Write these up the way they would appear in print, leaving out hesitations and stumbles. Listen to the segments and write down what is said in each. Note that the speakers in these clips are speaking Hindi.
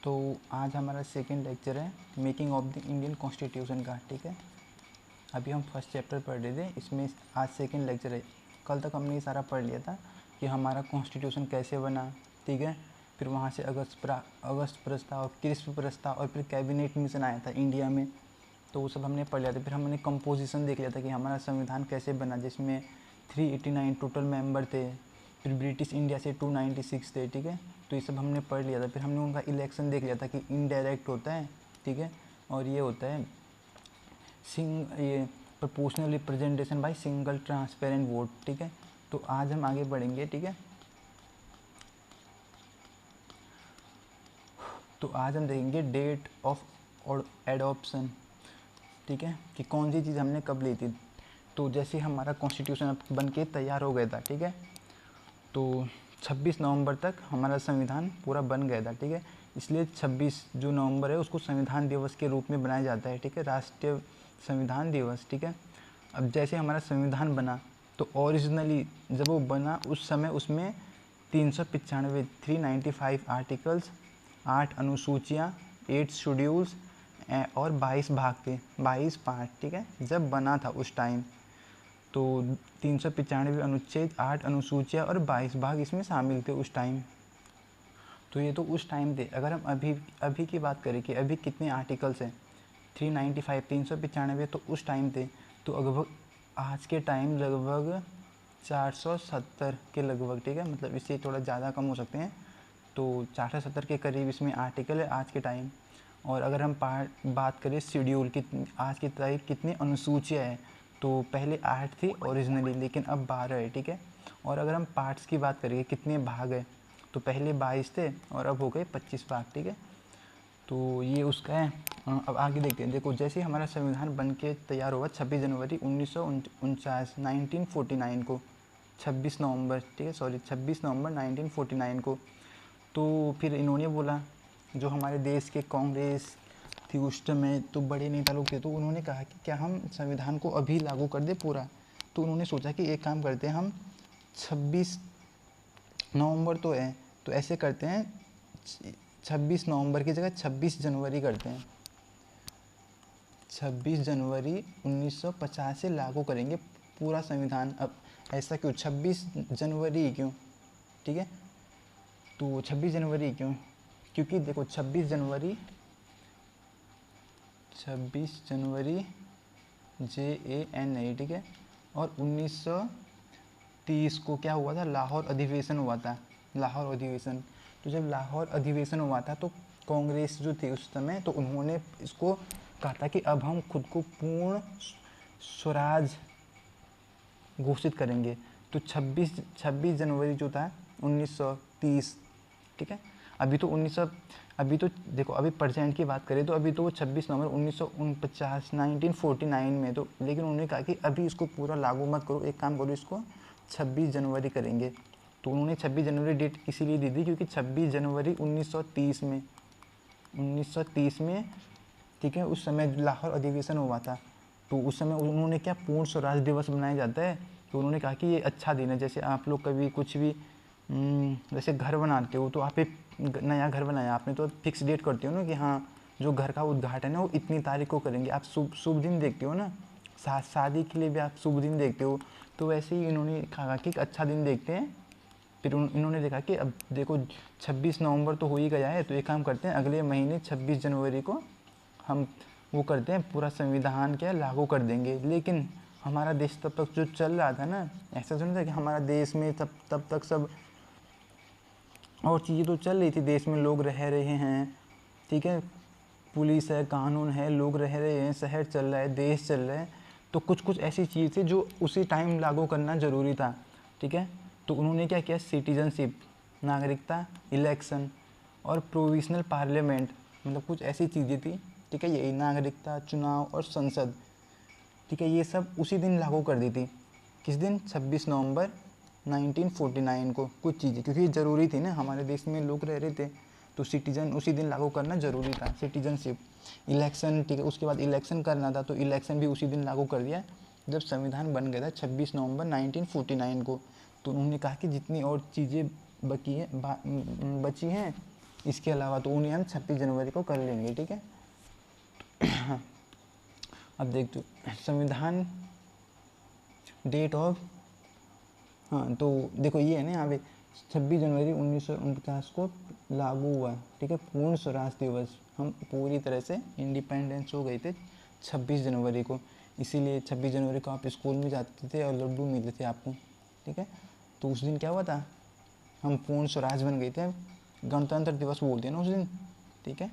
तो आज हमारा सेकंड लेक्चर है making of the Indian constitution का। ठीक है, अभी हम फर्स्ट चैप्टर पढ़ रहे थे, इसमें आज सेकंड लेक्चर है। कल तक हमने ये सारा पढ़ लिया था कि हमारा कॉन्स्टिट्यूशन कैसे बना। ठीक है, फिर वहाँ से अगस्त प्रस्ताव, क्रिस्प प्रस्ताव और फिर कैबिनेट मिशन आया था इंडिया में, तो वो सब हमने पढ़ लिया था। फिर हमने कंपोजिशन देख लिया था कि हमारा संविधान कैसे बना, जिसमें 389 टोटल मेंबर थे, फिर ब्रिटिश इंडिया से 296 थे। ठीक है, तो ये सब हमने पढ़ लिया था। फिर हमने उनका इलेक्शन देख लिया था कि इनडायरेक्ट होता है, ठीक है, और ये होता है ये proportional representation by single transparent vote. ठीक है, तो आज हम आगे बढ़ेंगे। ठीक है, तो आज हम देखेंगे डेट ऑफ एडॉप्शन। ठीक है, कि कौन सी चीज़ हमने कब ली थी। तो जैसे हमारा कॉन्स्टिट्यूशन बन के तैयार हो गया था, ठीक है, तो 26 नवंबर तक हमारा संविधान पूरा बन गया था। ठीक है, इसलिए 26 जो नवंबर है उसको संविधान दिवस के रूप में बनाया जाता है। ठीक है, राष्ट्रीय संविधान दिवस। ठीक है, अब जैसे हमारा संविधान बना तो ओरिजिनली जब वो बना उस समय उसमें 395 आर्टिकल्स, 8 अनुसूचियाँ, 8 शेड्यूल्स और 22 भाग थे, 22 पार्ट। ठीक है, जब बना था उस टाइम तो 395 अनुच्छेद, 8 अनुसूचियाँ और 22 भाग इसमें शामिल थे उस टाइम। तो ये तो उस टाइम थे। अगर हम अभी की बात करें कि अभी कितने आर्टिकल्स हैं, 395, 395, तो उस टाइम थे। तो लगभग आज के टाइम लगभग 470 के लगभग। ठीक है, मतलब इससे थोड़ा ज़्यादा कम हो सकते हैं, तो 470 के करीब इसमें आर्टिकल है आज के टाइम। और अगर हम बात करें शेड्यूल की, आज की तारीख कितनी अनुसूचियाँ है, तो पहले 8 थी ओरिजिनली, लेकिन अब 12 है। ठीक है, और अगर हम पार्ट्स की बात करें कितने भाग है, तो पहले 22 थे और अब हो गए 25 भाग। ठीक है, तो ये उसका है। अब आगे देखते हैं। देखो, जैसे हमारा संविधान बन के तैयार हुआ 26 जनवरी 1949 1949 को, 26 नवंबर, ठीक है, सॉरी 26 नवंबर 1949 को। तो फिर इन्होंने बोला, जो हमारे देश के कांग्रेस थी उस समय, तो बड़े नेता लोग थे, तो उन्होंने कहा कि क्या हम संविधान को अभी लागू कर दें पूरा। तो उन्होंने सोचा कि एक काम करते हैं, हम 26 नवंबर तो है, तो ऐसे करते हैं 26 नवंबर की जगह 26 जनवरी करते हैं। 26 जनवरी 1950 से लागू करेंगे पूरा संविधान। अब ऐसा क्यों 26 जनवरी क्यों? ठीक है, तो 26 जनवरी क्यों? क्योंकि देखो 26 जनवरी JANA, ठीक है, और 1930 को क्या हुआ था, लाहौर अधिवेशन हुआ था, लाहौर अधिवेशन। तो जब लाहौर अधिवेशन हुआ था तो कांग्रेस जो थी उस समय, तो उन्होंने इसको कहा था कि अब हम खुद को पूर्ण स्वराज घोषित करेंगे। तो 26 जनवरी जो था 1930, ठीक है, अभी तो देखो, अभी प्रेजेंट की बात करें तो अभी तो वो 26 नवंबर 1949 1949 में, तो लेकिन उन्होंने कहा कि अभी इसको पूरा लागू मत करो, एक काम करो, इसको 26 जनवरी करेंगे। तो उन्होंने 26 जनवरी डेट इसीलिए दी थी क्योंकि 26 जनवरी 1930 में, ठीक है, उस समय लाहौर अधिवेशन हुआ था। तो उस समय उन्होंने क्या पूर्ण स्वराज दिवस मनाया जाता है, तो उन्होंने कहा कि ये अच्छा दिन है। जैसे आप लोग कभी कुछ भी जैसे घर बनाते हो, तो आप एक नया घर बनाया आपने, तो फिक्स डेट करते हो ना कि हाँ जो घर का उद्घाटन है वो इतनी तारीख को करेंगे। आप शुभ दिन देखते हो ना, शादी के लिए भी आप शुभ दिन देखते हो। तो वैसे ही इन्होंने कहा कि एक अच्छा दिन देखते हैं। फिर इन्होंने देखा कि अब देखो 26 नवंबर तो हो ही गया है, तो एक काम करते हैं, अगले महीने 26 जनवरी को हम वो करते हैं, पूरा संविधान क्या लागू कर देंगे। लेकिन हमारा देश तब तक जो चल रहा था ना, ऐसा सुन था कि हमारा देश में तब तक सब और चीज़ें तो चल रही थी, देश में लोग रह रहे हैं, ठीक है, पुलिस है, कानून है, लोग रह रहे हैं, शहर चल रहा है, देश चल रहा है। तो कुछ ऐसी चीज़ थी जो उसी टाइम लागू करना ज़रूरी था। ठीक है, तो उन्होंने क्या किया, सिटीजनशिप, नागरिकता, इलेक्शन और प्रोविजनल पार्लियामेंट, मतलब कुछ ऐसी चीज़ें थी। ठीक है, यही नागरिकता, चुनाव और संसद, ठीक है, ये सब उसी दिन लागू कर दी थी। किस दिन? 26 नवंबर 1949 को कुछ चीज़ें, क्योंकि ये ज़रूरी थी ना, हमारे देश में लोग रह रहे थे, तो सिटीजन उसी दिन लागू करना ज़रूरी था, सिटीजनशिप। इलेक्शन, ठीक है, उसके बाद इलेक्शन करना था, तो इलेक्शन भी उसी दिन लागू कर दिया जब संविधान बन गया था 26 नवंबर 1949 को। तो उन्होंने कहा कि जितनी और चीज़ें बची हैं इसके अलावा तो उन्हें हम 26 जनवरी को कर लेंगे, ठीक है। हाँ, अब देख दो संविधान डेट ऑफ, हाँ तो देखो ये है ना यहाँ पे 26 जनवरी 1949 को लागू हुआ, ठीक है, पूर्ण स्वराज दिवस। हम पूरी तरह से इंडिपेंडेंस हो गए थे 26 जनवरी को, इसीलिए 26 जनवरी को आप स्कूल में जाते थे और लड्डू मिलते थे आपको, ठीक है। तो उस दिन क्या हुआ था, हम पूर्ण स्वराज बन गए थे, गणतंत्र दिवस बोलते हैं ना उस दिन, ठीक है।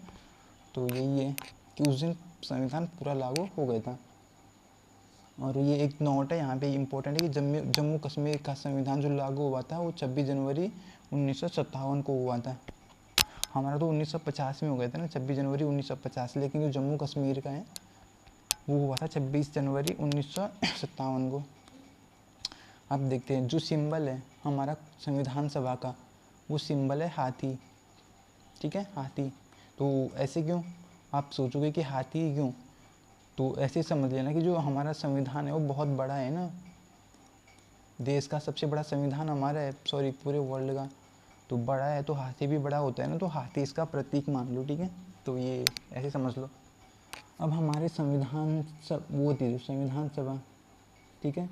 तो यही है कि उस दिन संविधान पूरा लागू हो गया था। और ये एक नोट है यहाँ पे इम्पोर्टेंट है कि जम्मू कश्मीर का संविधान जो लागू हुआ था वो 26 जनवरी 1957 को हुआ था। हमारा तो 1950 में हो गया था ना, 26 जनवरी 1950, लेकिन जो जम्मू कश्मीर का है वो हुआ था 26 जनवरी 1957 को। अब देखते हैं जो सिंबल है हमारा संविधान सभा का, वो सिंबल है हाथी, ठीक है, हाथी। तो ऐसे क्यों, आप सोचोगे कि हाथी क्यों, तो ऐसे समझ लेना कि जो हमारा संविधान है वो बहुत बड़ा है ना, देश का सबसे बड़ा संविधान हमारा है, सॉरी पूरे वर्ल्ड का, तो बड़ा है तो हाथी भी बड़ा होता है ना, तो हाथी इसका प्रतीक मान लो, ठीक है। तो ये ऐसे समझ लो। अब हमारे संविधान सब वो थी जो संविधान सभा, ठीक है,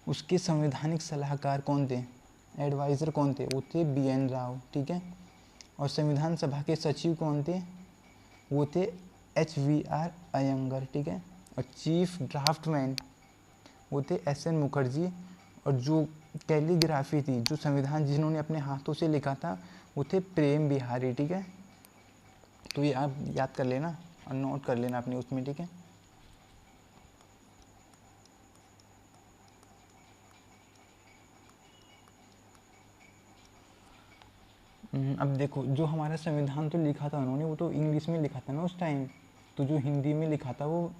उसके संवैधानिक सलाहकार कौन थे, एडवाइज़र कौन थे, वो थे BN राव, ठीक है। और संविधान सभा के सचिव कौन थे, वो थे HVR अयंगर, ठीक है। और चीफ ड्राफ्टमैन वो थे SN मुखर्जी। और जो कैलीग्राफी थी, जो संविधान जिन्होंने अपने हाथों से लिखा था, वो थे प्रेम बिहारी, ठीक है। तो ये आप याद कर लेना और नोट कर लेना अपने उसमें, ठीक है। अब देखो जो हमारा संविधान तो लिखा था उन्होंने, वो तो इंग्लिश में लिखा था ना उस टाइम, तो जो हिंदी में लिखा था वो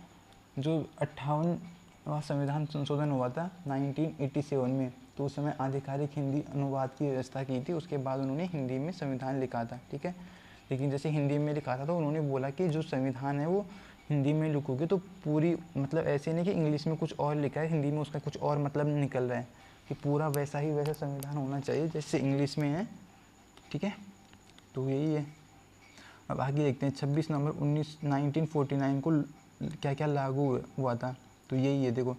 जो 58वां संविधान संशोधन हुआ था 1987 में, तो उस समय आधिकारिक हिंदी अनुवाद की व्यवस्था की थी, उसके बाद उन्होंने हिंदी में संविधान लिखा था, ठीक है। लेकिन जैसे हिंदी में लिखा था तो उन्होंने बोला कि जो संविधान है वो हिंदी में लिखोगे तो पूरी, मतलब ऐसे नहीं कि इंग्लिश में कुछ और लिखा है, हिंदी में उसका कुछ और मतलब निकल रहा है, कि पूरा वैसा ही वैसा संविधान होना चाहिए जैसे इंग्लिश में है, ठीक है। तो यही है। अब आगे देखते हैं 26 नवंबर 1949 को क्या क्या लागू हुआ था। तो यही है देखो,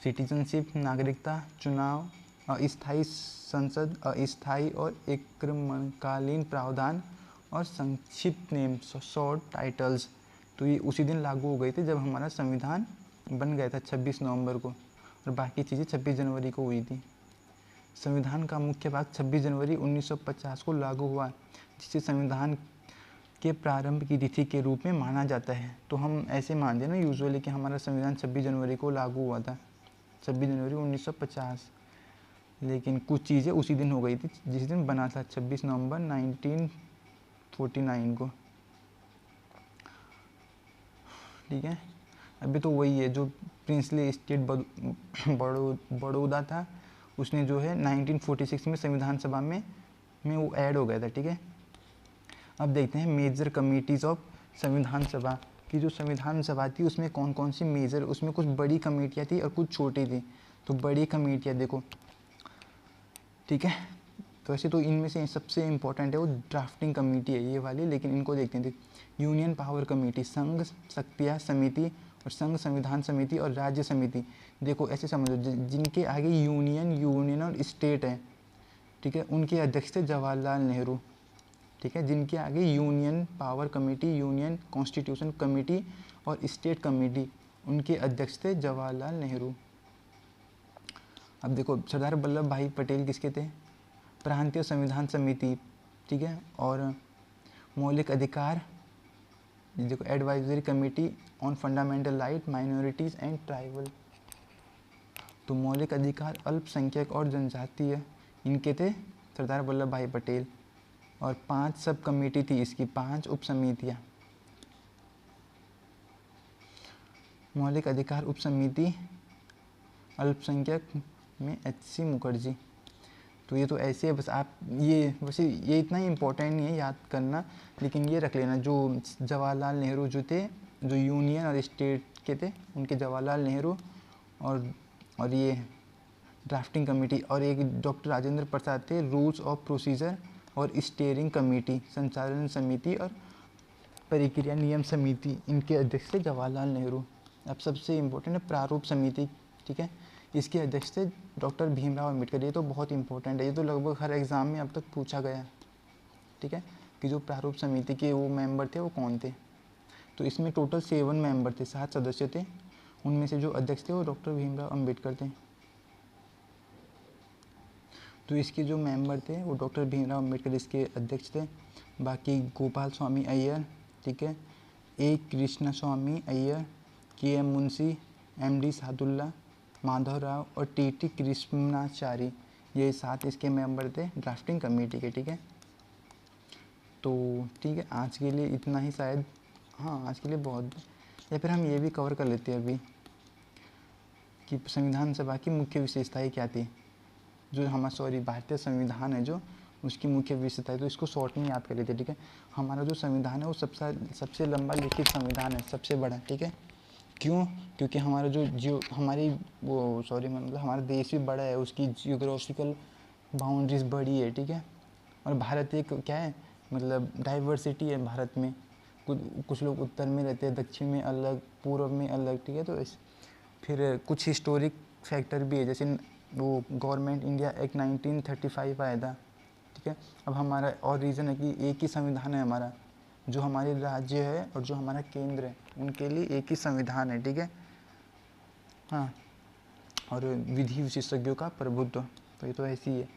सिटीजनशिप, नागरिकता, चुनाव, अस्थायी संसद, अस्थायी और एकमकालीन प्रावधान और संक्षिप्त नेम, शॉर्ट टाइटल्स। तो ये उसी दिन लागू हो गए थे जब हमारा संविधान बन गया था 26 नवंबर को, और बाकी चीज़ें 26 जनवरी को हुई थी। संविधान का मुख्य भाग 26 जनवरी 1950 को लागू हुआ, जिसे संविधान के प्रारंभ की तिथि के रूप में माना जाता है। तो हम ऐसे मानते हैं ना यूजुअली कि हमारा संविधान 26 जनवरी को लागू हुआ था, 26 जनवरी 1950, लेकिन कुछ चीज़ें उसी दिन हो गई थी जिस दिन बना था 26 नवंबर 1949 को, ठीक है। अभी तो वही है जो प्रिंसली स्टेट बड़ौदा था, उसने जो है 1946 में संविधान सभा में वो ऐड हो गया था, ठीक है। अब देखते हैं मेजर कमिटीज़ ऑफ संविधान सभा की। जो संविधान सभा थी उसमें कौन कौन सी मेजर, उसमें कुछ बड़ी कमेटियाँ थी और कुछ छोटी थी। तो बड़ी कमेटियाँ देखो, ठीक है, तो वैसे तो इनमें से सबसे इम्पोर्टेंट है वो ड्राफ्टिंग कमेटी है ये वाली, लेकिन इनको देखते हैं। यूनियन पावर कमेटी, संघ शक्तियाँ समिति और संघ संविधान समिति और राज्य समिति। देखो ऐसे समझो जिनके आगे यूनियन और स्टेट है, ठीक है, उनके अध्यक्ष थे जवाहरलाल नेहरू, ठीक है। जिनके आगे union power committee, union constitution committee और स्टेट कमेटी, उनके अध्यक्ष थे जवाहरलाल नेहरू। अब देखो सरदार वल्लभ भाई पटेल किसके थे, प्रांतीय संविधान समिति, ठीक है। और मौलिक अधिकार, देखो advisory committee on fundamental right, minorities and tribal. तो मौलिक अधिकार, अल्पसंख्यक और जनजातीय, इनके थे सरदार वल्लभ भाई पटेल। और 5 सब कमेटी थी इसकी, 5 उप समितियाँ। मौलिक अधिकार उप समिति अल्पसंख्यक में HC मुखर्जी। तो ये तो ऐसे है, बस आप ये वैसे ये इतना ही इम्पोर्टेंट नहीं है याद करना, लेकिन ये रख लेना जो जवाहरलाल नेहरू जो थे, जो यूनियन और स्टेट के थे, उनके जवाहरलाल नेहरू। और ये ड्राफ्टिंग कमेटी, और एक डॉक्टर राजेंद्र प्रसाद थे, रूल्स ऑफ प्रोसीजर और स्टीयरिंग कमेटी, संचालन समिति और प्रक्रिया नियम समिति, इनके अध्यक्ष थे जवाहरलाल नेहरू। अब सबसे इम्पोर्टेंट है प्रारूप समिति, ठीक है, इसके अध्यक्ष थे डॉक्टर भीमराव अम्बेडकर। ये तो बहुत इंपॉर्टेंट है, ये तो लगभग हर एग्ज़ाम में अब तक पूछा गया है, ठीक है, कि जो प्रारूप समिति के वो मेंबर थे वो कौन थे। तो इसमें टोटल 7 मेंबर थे, 7 सदस्य थे, उनमें से जो अध्यक्ष थे वो डॉक्टर भीमराव अम्बेडकर थे। तो इसके जो मेंबर थे वो डॉक्टर भीमराव अम्बेडकर इसके अध्यक्ष थे। बाकी गोपाल स्वामी अय्यर, ठीक है, ए Krishna Swami Iyer, K M Munshi, M D Saadulla, Madhav Rao और टी टी कृष्णाचारी, ये 7 इसके मेंबर थे ड्राफ्टिंग कमेटी के, ठीक है। तो ठीक है, आज के लिए इतना ही शायद, हाँ आज के लिए बहुत, या फिर हम ये भी कवर कर लेते हैं अभी कि संविधान सभा की मुख्य विशेषताएं क्या थी। जो हमारा भारतीय संविधान है जो उसकी मुख्य विशेषताएं, तो इसको शॉर्ट में याद कर लेते हैं, ठीक है। हमारा जो संविधान है वो सबसे लंबा लिखित संविधान है, सबसे बड़ा, ठीक है। क्यों? क्योंकि हमारा जो हमारी मतलब हमारा देश भी बड़ा है, उसकी जियोग्राफिकल बाउंड्रीज बड़ी है, ठीक है। और भारत एक क्या है, मतलब डाइवर्सिटी है भारत में, कुछ लोग उत्तर में रहते हैं, दक्षिण में अलग, पूर्व में अलग, ठीक है। तो फिर कुछ हिस्टोरिक फैक्टर भी है, जैसे वो गवर्नमेंट इंडिया एक्ट 1935 आया था, ठीक है। अब हमारा और रीज़न है कि एक ही संविधान है हमारा, जो हमारे राज्य है और जो हमारा केंद्र है उनके लिए एक ही संविधान है, ठीक है। हाँ, और विधि विशेषज्ञों का प्रभुत्व, तो ये तो ऐसी है।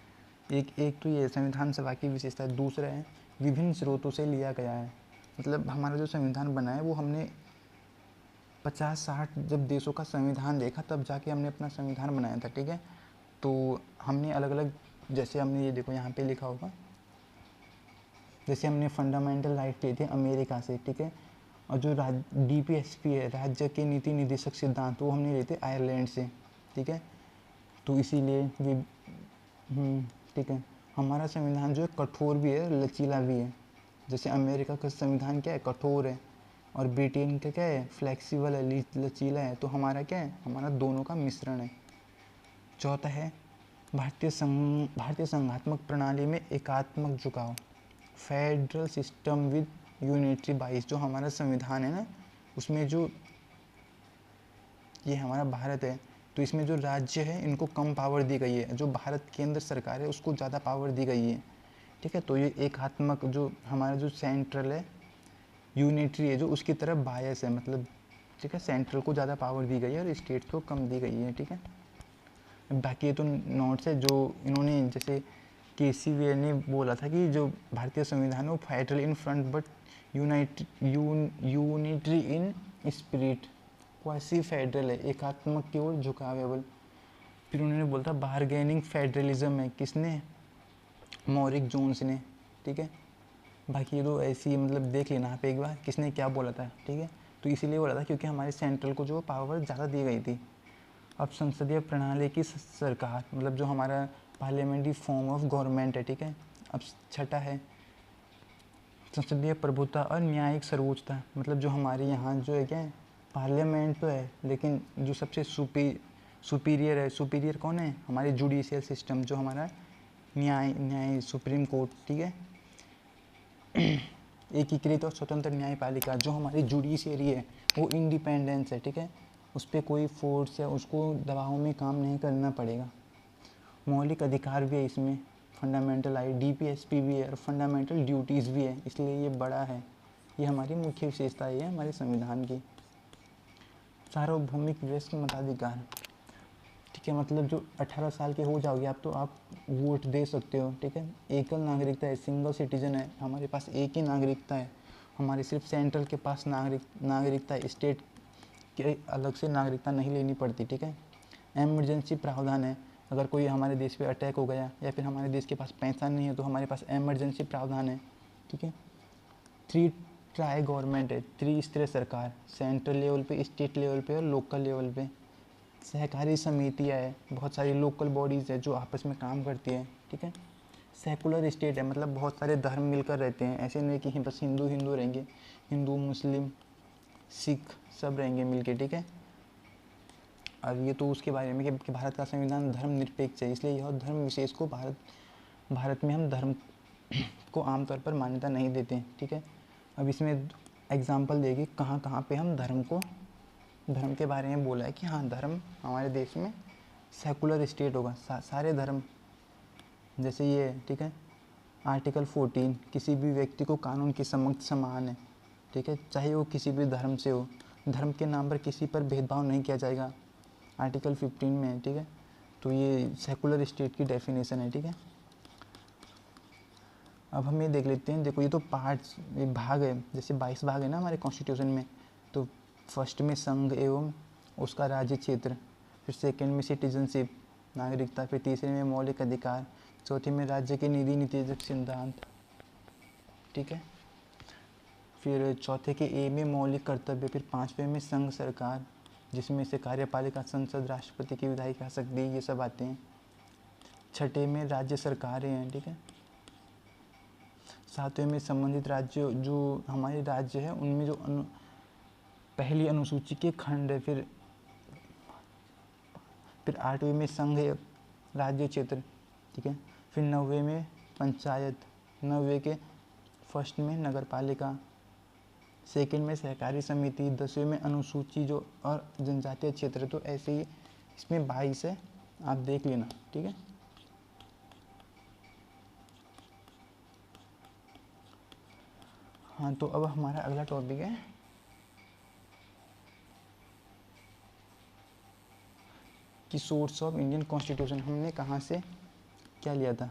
एक तो ये संविधान सभा की विशेषता है। दूसरा है विभिन्न स्रोतों से लिया गया है, मतलब हमारा जो संविधान बना है वो हमने 50-60 जब देशों का संविधान देखा तब जाके हमने अपना संविधान बनाया था, ठीक है। तो हमने अलग अलग, जैसे हमने ये देखो यहाँ पे लिखा होगा, जैसे हमने फंडामेंटल राइट लिए थे अमेरिका से, ठीक है। और जो DPSP है, राज्य के नीति निदेशक सिद्धांत, वो हमने लिए थे आयरलैंड से, ठीक है। तो इसीलिए ये ठीक है, हमारा संविधान जो है कठोर भी है, लचीला भी है। जैसे अमेरिका का संविधान क्या है, कठोर है, और ब्रिटेन का क्या है, फ्लेक्सिबल है, लचीला है। तो हमारा क्या है, हमारा दोनों का मिश्रण है। चौथा है भारतीय संघात्मक प्रणाली में एकात्मक झुकाव, फेडरल सिस्टम विद यूनिटरी बाइस। जो हमारा संविधान है ना, उसमें जो ये हमारा भारत है, तो इसमें जो राज्य है इनको कम पावर दी गई है, जो भारत केंद्र सरकार है उसको ज़्यादा पावर दी गई है, ठीक है। तो ये एकात्मक, जो हमारा जो सेंट्रल है, यूनिटरी है, जो उसकी तरफ बायस है, मतलब ठीक है, सेंट्रल को ज़्यादा पावर दी गई है और स्टेट को कम दी गई है, ठीक है। बाकी ये तो नोट्स है जो इन्होंने, जैसे KCVR ने बोला था कि जो भारतीय संविधान है वो federal in front but unitary in spirit, quasi federal है, एकात्मक की ओर झुकावेबल। फिर उन्होंने बोला था बारगेनिंग फेडरलिज्म है, किसने, मॉरिस जोन्स ने, ठीक है। बाकी ये तो ऐसी, मतलब देख लेना आप एक बार किसने क्या बोला था, ठीक है। तो इसीलिए बोला था क्योंकि हमारे सेंट्रल को जो पावर ज़्यादा दी गई थी। अब संसदीय प्रणाली की सरकार, मतलब जो हमारा पार्लियामेंट्री फॉर्म ऑफ गवर्नमेंट है, ठीक है। अब छठा है संसदीय प्रभुत्व और न्यायिक सर्वोच्चता, मतलब जो हमारे यहाँ जो है क्या है, पार्लियामेंट तो है लेकिन जो सबसे सुपीरियर है, सुपीरियर कौन है, हमारे जुडिशियल सिस्टम, जो हमारा न्याय सुप्रीम कोर्ट, ठीक है। एकीकृत और स्वतंत्र न्यायपालिका, जो हमारी जुडिशियरी है वो इंडिपेंडेंस है, ठीक है, उस पर कोई फोर्स या उसको दबाव में काम नहीं करना पड़ेगा। मौलिक अधिकार भी है इसमें, फंडामेंटल DPSP भी है और फंडामेंटल ड्यूटीज़ भी है, इसलिए ये बड़ा है। ये हमारी मुख्य विशेषता है हमारे संविधान की। सार्वभौमिक वयस्क मताधिकार, ठीक है, मतलब जो 18 साल के हो जाओगे आप तो आप वोट दे सकते हो, ठीक है। एकल नागरिकता है, सिंगल सिटीजन है, हमारे पास एक ही नागरिकता है, हमारे सिर्फ सेंट्रल के पास नागरिकता है, स्टेट के अलग से नागरिकता नहीं लेनी पड़ती, ठीक है। एमरजेंसी प्रावधान है, अगर कोई हमारे देश पे अटैक हो गया या फिर हमारे देश के पास पैसा नहीं है तो हमारे पास एमरजेंसी प्रावधान है, ठीक है। 3 ट्राई गवर्नमेंट है, 3 स्तरीय सरकार, सेंट्रल लेवल पे, स्टेट लेवल पे और लोकल लेवल पे। सहकारी समितियाँ है, बहुत सारी लोकल बॉडीज़ है जो आपस में काम करती है, ठीक है। सेकुलर स्टेट है, मतलब बहुत सारे धर्म मिलकर रहते हैं, ऐसे नहीं कि बस हिंदू रहेंगे, हिंदू मुस्लिम सिख सब रहेंगे मिलके, ठीक है। और ये तो उसके बारे में कि भारत का संविधान धर्मनिरपेक्ष है, इसलिए यह धर्म विशेष को भारत में हम को आमतौर पर मान्यता नहीं देते हैं, ठीक है। अब इसमें एग्जाम्पल देगी कहाँ कहाँ पे हम धर्म के बारे में बोला है कि हाँ धर्म हमारे देश में सेकुलर स्टेट होगा, सारे धर्म जैसे ये, ठीक है। आर्टिकल 14 किसी भी व्यक्ति को कानून के समक्ष समान है, ठीक है, चाहे वो किसी भी धर्म से हो, धर्म के नाम पर किसी पर भेदभाव नहीं किया जाएगा, आर्टिकल 15 में है, ठीक है। तो ये सेकुलर स्टेट की डेफिनेशन है, ठीक है। अब हम ये देख लेते हैं, देखो ये तो पार्ट्स, ये भाग है, जैसे 22 भाग है ना हमारे कॉन्स्टिट्यूशन में। तो फर्स्ट में संघ एवं उसका राज्य क्षेत्र, फिर सेकंड में सिटीजनशिप नागरिकता, फिर तीसरे में मौलिक अधिकार, चौथे में राज्य के नीति नीतिजक सिद्धांत, ठीक है। फिर चौथे के ए में मौलिक कर्तव्य, फिर पाँचवें में संघ सरकार जिसमें से कार्यपालिका, संसद, राष्ट्रपति की विधायिका शक्ति, ये सब आते हैं। छठे में राज्य सरकारें हैं, ठीक है। सातवें में संबंधित राज्य, जो हमारे राज्य है उनमें जो पहली अनुसूची के खंड है। फिर आठवें में संघ राज्य क्षेत्र, ठीक है। फिर नौवें में पंचायत, नौवें के फर्स्ट में नगर पालिका, सेकंड में सहकारी समिति, 10वें में अनुसूची जो और जनजातीय क्षेत्र। तो ऐसे ही इसमें 22 है, आप देख लेना, ठीक है। हाँ, तो अब हमारा अगला टॉपिक है कि सोर्स ऑफ इंडियन कॉन्स्टिट्यूशन, हमने कहाँ से क्या लिया था,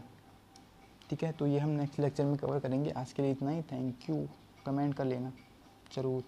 ठीक है। तो ये हम नेक्स्ट लेक्चर में कवर करेंगे। आज के लिए इतना ही, थैंक यू। कमेंट कर लेना ज़रूर।